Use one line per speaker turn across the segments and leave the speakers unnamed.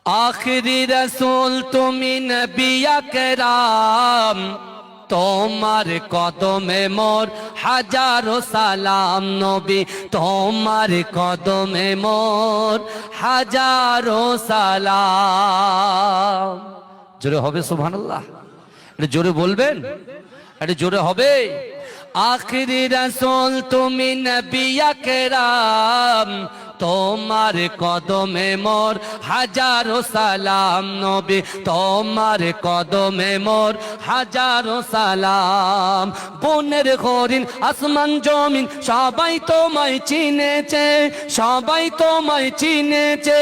आखिरी रसूल तुमी नबी আকরাম, তোমার কদমে মোর হাজারো সালাম। নবী তোমার কদমে মোর হাজারো সালাম। জোরে হবে সুবহানাল্লাহ? এটা জোরে বলবেন, এটা জোরে হবে। আখিরি রাসূল তুমি নবী আকরাম, তোমার কদমে মোর হাজারো সালাম। নবী তোমার কদমে মোর হাজারো সালাম। বনের হরিণ আসমান জমিন সবাই তোমায় চিনেছে, সবাই তোমায় চিনেছে।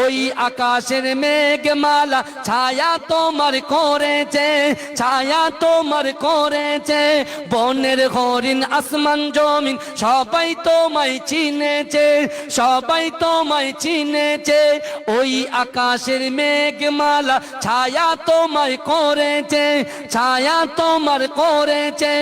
ওই আকাশের মেঘমালা ছায়া তোমার করেছে, ছায়া তোমার করেছে। বনের হরিণ আসমান জমিন সবাই তোমায় চিনেছে, সবাই তোমায় চিনেছে। ওই আকাশের মেঘমালা ছায়া তোমায় করেছে, ছায়া তোমার করেছে।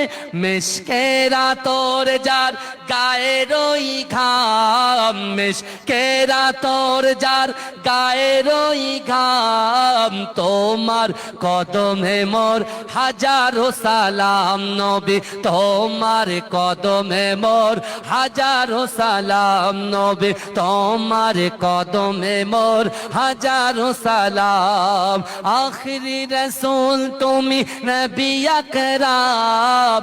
মেশকেরা তোর যার গায়ের ওই ঘাম, মেশকেরা তোর যার গায়ের ওই ঘাম। তোমার কদমে মোর হাজারো সালাম। নবী তোমার কদমে মোর হাজারো সালাম। নবী তোমার কদমে মোর হাজারো সালাম। আখিরি রসুল তুমি নবী আকরাম,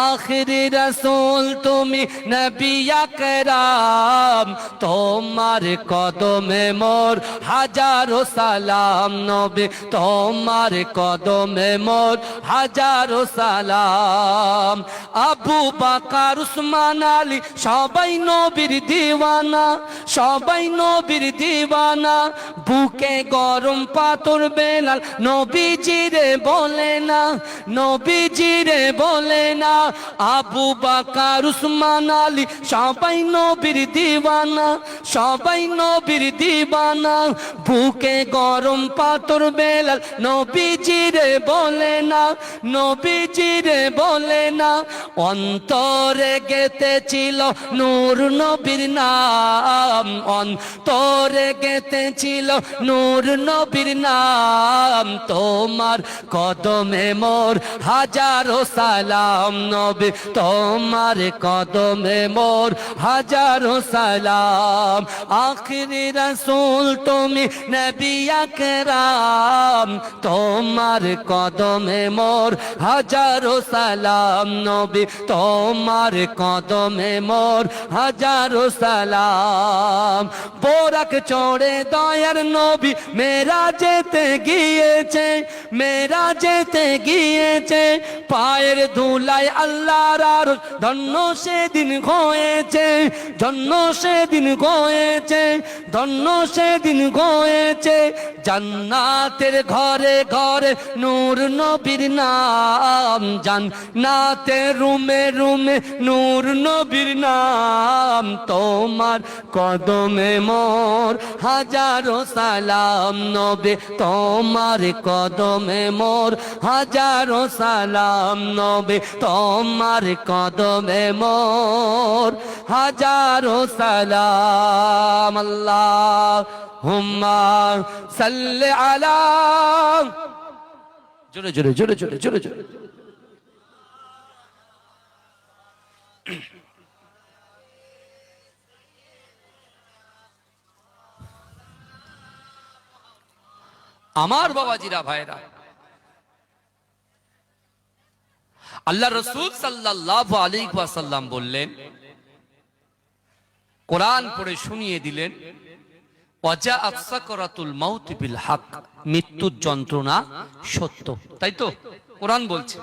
আখিরি রসুল তুমি নবী আকরাম। তোমার কদমে মোর হাজারো সালাম। নবী তোমার কদমে মোর হাজারো সালাম। আবু বকর উসমান আলী সবাই নবীর দিওয়ানা, সবাই নবীর দিওয়ানা। বুকে গরম পাথর বেলাল নবীজিরে বলে না, নবীজিরে বলে না। আবু বকর উসমান আলী সবাই নবীর দিওয়ানা, সবাই নবীর দিওয়ানা। বুকে গরম পাথর বেলাল নবীজিরে বলে না, নবীজিরে বলে না। অন্তরে গেঁথেছিল নূর নবীর নাম, অন্তরে গেঁথেছিল নূর নবীর নাম। তোমার কদমে মোর হাজারো সালাম। নবী তোমার কদমে মোর হাজারো সালাম। আখিরি রাসূল তুমি নবী আকরাম, তোমার কদমে মোর হাজারো সালাম। নবী তোমার কদমে মোর হাজারো সালাম। বোরাক চড়ে দয়ার নবী মেরাজেতে গিয়েছে, মেরাজেতে গিয়েছে। পায়ের ধুলায় আল্লাহর আরশ ধন্য সেদিন হয়েছে, ধন্য সেদিন হয়েছে, ধন্য সেদিন হয়েছে। জান্নাতের ঘরে ঘরে নূর নবীর নাম, জান্নাতের রুমে রুমে নূর নবীর নাম। তোমার কদমে মোর হাজারো সালাম। নবী তোমার কদমে মোর হাজারো সালাম। নবী তোমার কদমে মোর হাজারো সালাম। আল্লাহুম্মা সাল্লি আলা, জোরে জোরে জোরে জোরে জোরে জোরে। আমার বাবাজিরা ভাইরা, আল্লাহ রাসূল সাল্লাল্লাহু আলাইহি ওয়াসাল্লাম বললেন, কোরআন পড়ে শুনিয়ে দিলেন, ওয়াজাআত সাকরাতুল মাউত বিল হক, মৃত্যুর যন্ত্রণা সত্য। তাই তো কোরআন বলছে।